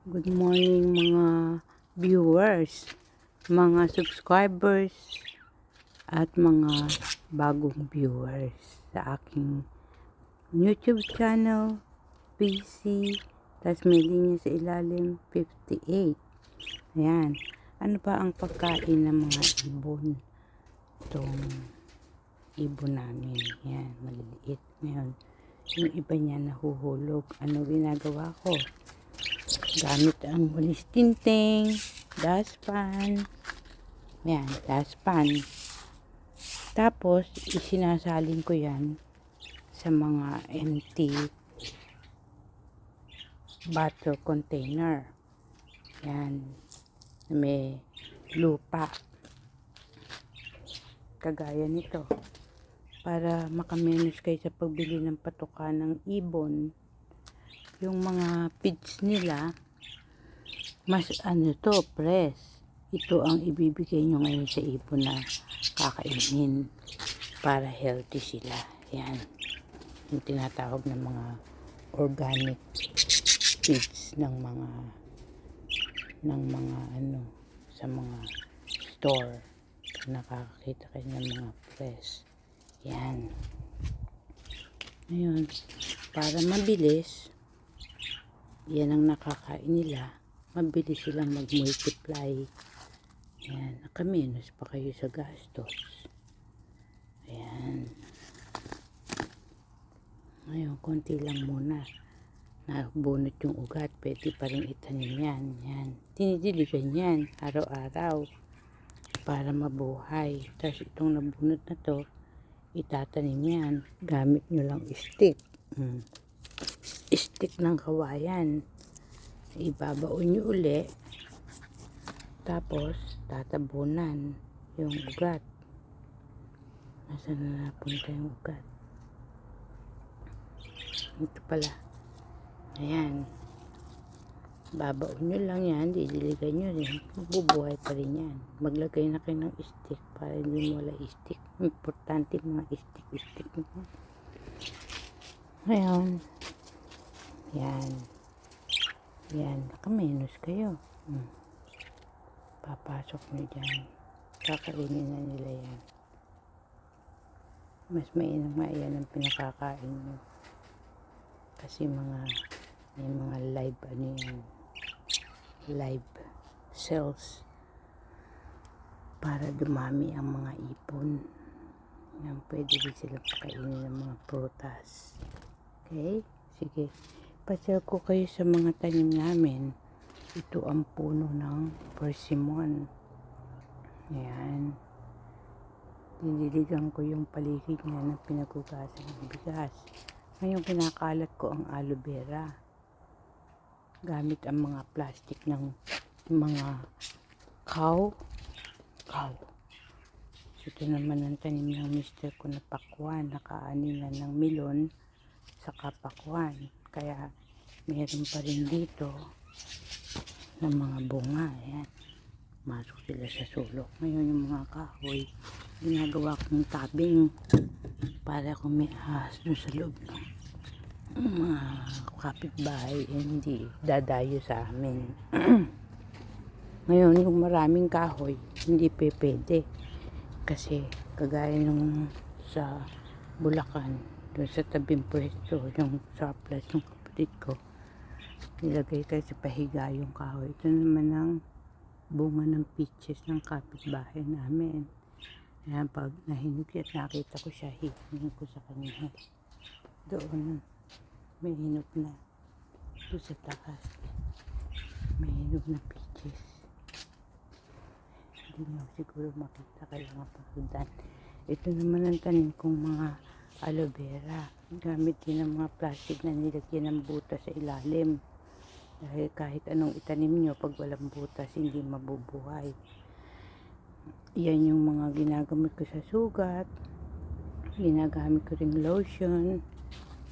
Good morning mga viewers, mga subscribers, at mga bagong viewers sa aking YouTube channel, PC, tas may linya sa ilalim, 58. Ayan, ano pa ang pagkain ng mga ibon? Itong ibon namin, yan, maliliit. Ngayon, yung iba niya nahuhulog. Ano ginagawa ko? Gamit ang walis tinting, dustpan. Yan, dustpan. Tapos, isinasalin ko yan sa mga empty bottle container. Yan, may lupa. Kagaya nito. Para makamenos kayo sa pagbili ng patuka ng ibon, yung mga feeds nila, mas fresh. Ito ang ibibigay nyo ngayon sa ibon na kakainin para healthy sila. Yan. Yung tinatawag ng mga organic feeds ng mga sa mga store. Nakakakita kayo ng mga fresh. Yan. Ngayon, para mabilis, yan ang nakakain nila, mabilis silang mag-multiply. Ayan, nakamenos pa kayo sa gastos. Ayan. Ngayon, konti lang muna. Nabunot yung ugat, pwede pa rin itanim yan. Yan. Tinidiligan yan, araw-araw, para mabuhay. Tapos itong nabunot na to, itatanim yan. Gamit nyo lang stick. Stick ng kawayan. Ibabaon nyo uli. Tapos, tatabunan yung ugat. Nasaan na napunta yung ugat? Ito pala. Ayan. Babaon nyo lang yan. Didiligan nyo rin. Mabubuhay pa rin yan. Maglagay na kayo ng stick para hindi mo wala stick. Importante mga stick. Ngayon. Yan. Yan. Nakamenos kayo. Papasok nyo dyan. Kakainin na nila yan. Mas mainam nga yan ang pinakakain nyo. Kasi may mga live cells para dumami ang mga ipon. Yan, pwede din sila pakainin ng mga prutas. Okay? Sige. Pasyal ko kayo sa mga tanim namin. Ito ang puno ng persimmon. Ayan. Diniligan ko yung paligid niya ng pinagugasan ng bigas. Ngayon kinakalat ko ang aloe vera. Gamit ang mga plastic ng mga cow. Ito naman ang tanim ng mister ko na pakwan. Nakaanilan ng melon sa kapakwan. Kaya meron pa rin dito ng mga bunga. Ayan. Masok sila sa sulok. Ngayon yung mga kahoy, ginagawa kong tabing para kung may ahas doon sa loob ng mga kapitbahay, hindi dadayo sa amin. Ngayon yung maraming kahoy, hindi pwede. Kasi kagaya nung sa Bulacan, doon sa tabing pwesto, yung surplus ng kapatid ko, nilagay kayo sa pahiga yung kahoy. Ito naman ang bunga ng peaches ng kapitbahay namin. Ayan, pag nahinog at nakita ko siya, hihinig ko sa kanya. Doon, may hinog na. Doon sa taas, may hinog na peaches. Hindi nyo siguro makita, kaya mapagdan. Ito naman ang tanim kong mga aloe vera. Gamit din ng mga plastic na nilagyan ng butas sa ilalim. Dahil kahit anong itanim nyo, pag walang butas, hindi mabubuhay. Yan yung mga ginagamit ko sa sugat. Ginagamit ko ring lotion.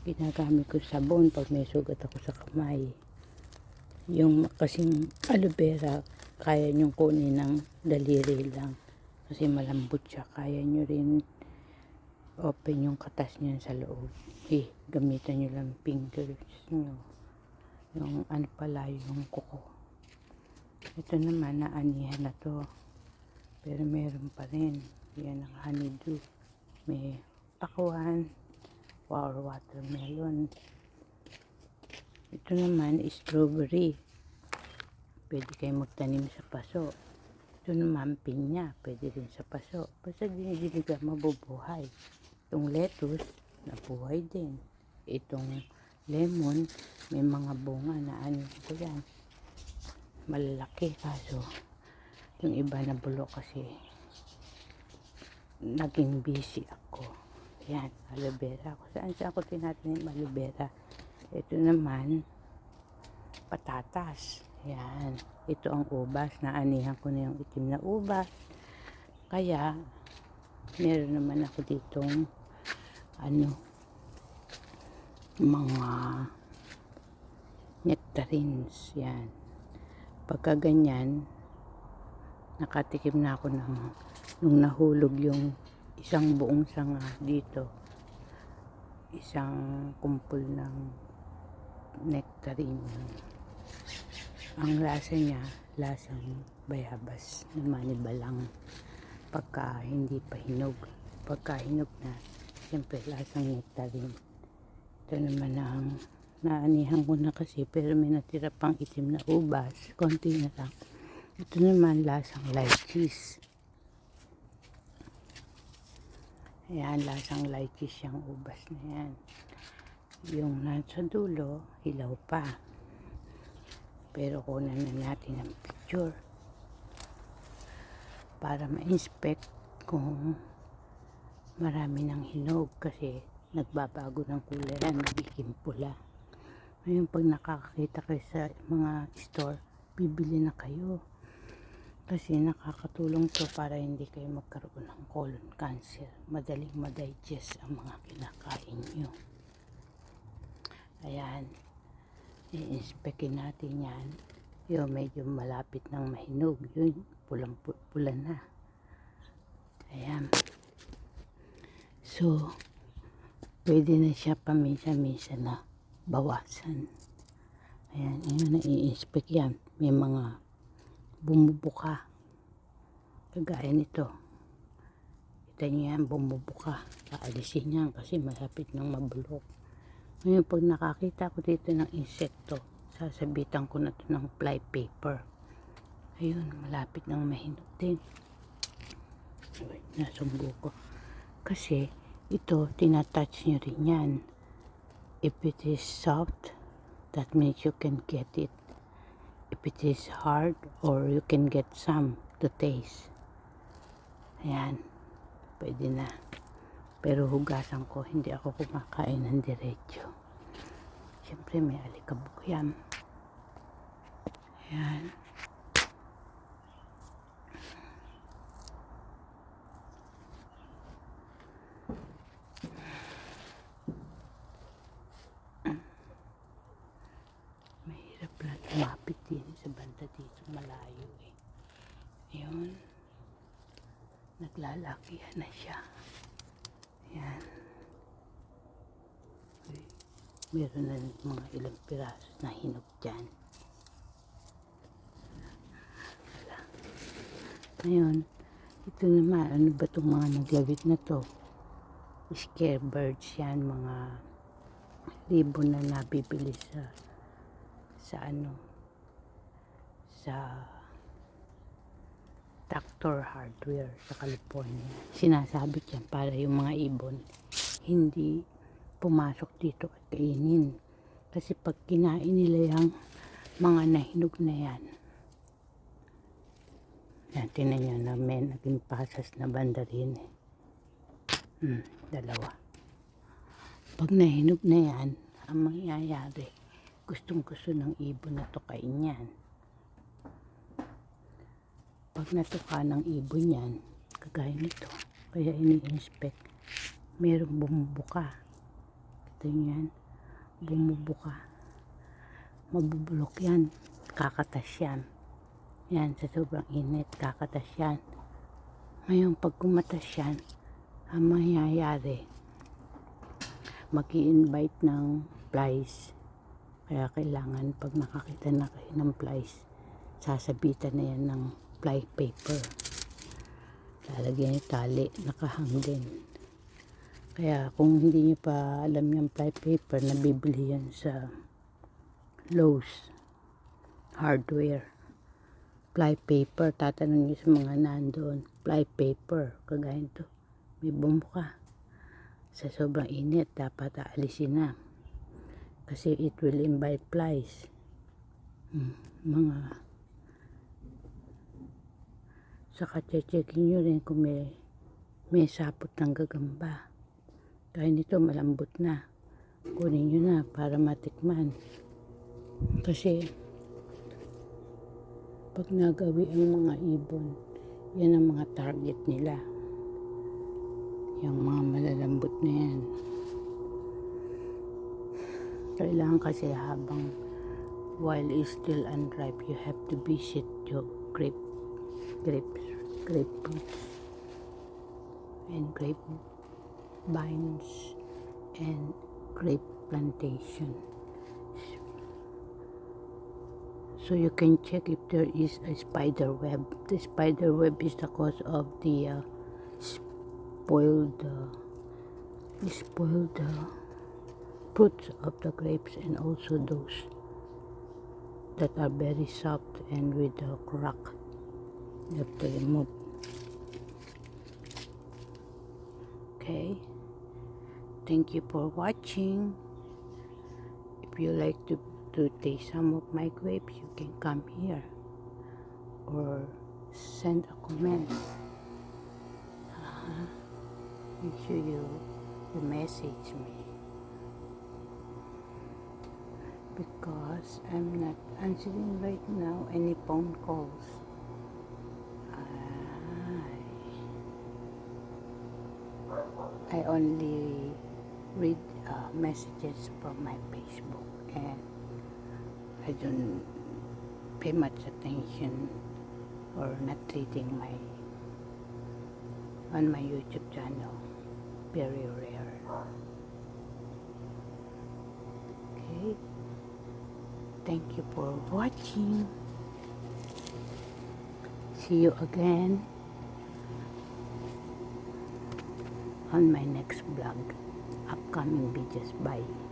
Ginagamit ko sabon pag may sugat ako sa kamay. Yung kasing aloe vera, kaya nyo kunin ng daliri lang. Kasi malambot siya. Kaya nyo rin open yung katas nyo sa loob. Gamitan nyo lang fingers nyo. yung ano pala yung kuko. Ito naman naanihan na to, pero meron pa rin. Yan ang honeydew, may pakwan or watermelon. Ito naman strawberry, pwede kayo magtanim sa paso. Ito naman pinya, pwede rin sa paso, basta dinidiligan mabubuhay. Itong lettuce nabuhay din. Itong lemon may mga bunga na ano ko yan, malalaki, kaso yung iba na bulok kasi naging busy ako. Yan, aloe vera. Kung saan ako tinatanim aloe vera. Ito naman patatas. Yan, ito ang ubas, naanihan ko na yung itim na ubas, kaya meron naman ako ditong ano, mga nectarines. Yan, pagka ganyan nakatikim na ako ng nung nahulog yung isang buong sanga dito, isang kumpul ng nectarine. Ang lasa niya, lasang bayabas na manibalang pagka hindi pa hinog. Pagka hinog na, siyempre lasang nectarine. Ito naman ang naanihan ko na kasi, pero may natira pang itim na ubas, konti na lang. Ito naman lasang lychees. Ayan, lasang lychees yung ubas na yan. Yung nasa dulo, hilaw pa. Pero kunan na natin ang picture para ma-inspect kung marami ng hinog, kasi nagbabago ng kulay yan, nagiging pula. Ngayon pag nakakakita kayo sa mga store, bibili na kayo kasi nakakatulong to para hindi kayo magkaroon ng colon cancer. Madaling ma-digest ang mga kinakain nyo. Ayan, i-inspectin natin yan. Yung medyo malapit ng mahinog, yun pulang-pula na. Ayan, so pwede na siya paminsan-minsan na bawasan. Ayan, yun na i-inspect yan. May mga bumubuka kagaya nito, kita nyo yan, bumubuka. Paalisin yan kasi malapit ng mabulok. Ngayon pag nakakita ko dito ng insekto, sasabitan ko na to ng fly paper. Ayun, malapit ng mahinog din. Nasumbo ko kasi ito, tinatouch nyo rin yan. If it is soft, that means you can get it. If it is hard, or you can get some to taste. Ayan, pwede na. Pero hugasan ko, hindi ako kumakain ng diretso. Siyempre may alikabok yan. Ayan. Mahirap lang lumapit din sa banda dito, malayo eh. Ayun, naglalakihan na siya. Ayan. Meron na mga ilang piraso na hinog dyan. Ngayon, ito naman, ano ba itong mga naglawit na to? Scare birds yan, mga libon na nabibili sa ano, sa Tractor Hardware sa California. Sinasabit yan para yung mga ibon hindi pumasok dito at kainin. Kasi pag kinain nila yung mga nahinog na yan, tinan nyo na may naging pasas na banda rin eh. Dalawa. Pag nahinog na yan, ang mangyayari, gustong gusto ng ibon na tukain yan. Pag natuka ng ibon yan, kagaya nito, kaya ini-inspect, merong bumubuka. Ito yan, bumubuka. Mabubulok yan, kakatas yan. Yan, sa sobrang init, kakatas yan. Ngayon, pag kumatas yan, ang mangyayari, mag-i-invite ng flies Kaya kailangan pag nakakita na kayo ng plies, sasabitan na yan ng ply paper. Lalagyan yung tali, nakahang din. Kaya kung hindi nyo pa alam yung ply paper, nabibili yan sa Lowe's Hardware. Ply paper, tatanong nyo sa mga nandoon, ply paper, kagaya nito. May bumuka. Sa sobrang init, dapat aalisin na. Kasi it will invite flies. Mga saka checkin nyo rin kung may sapot ng gagamba. Kaya nito malambot na. Kunin nyo na para matikman. Kasi pag nagawi ang mga ibon, yan ang mga target nila. Yung mga malalambot na yan. Kailangan kasi habang while it's still unripe, you have to visit your grape fruits and grape vines and grape plantation, so you can check if there is a spider web. The spider web is the cause of the spoiled fruits of the grapes, and also those that are very soft and with a crack. You have to remove. Okay, thank you for watching. If you like to taste some of my grapes, you can come here or send a comment. Make sure you message me, because I'm not answering right now any phone calls. I only read messages from my Facebook, and I don't pay much attention or not reading on my YouTube channel. Very rare. Okay, thank you for watching. See you again on my next vlog, upcoming videos. Bye.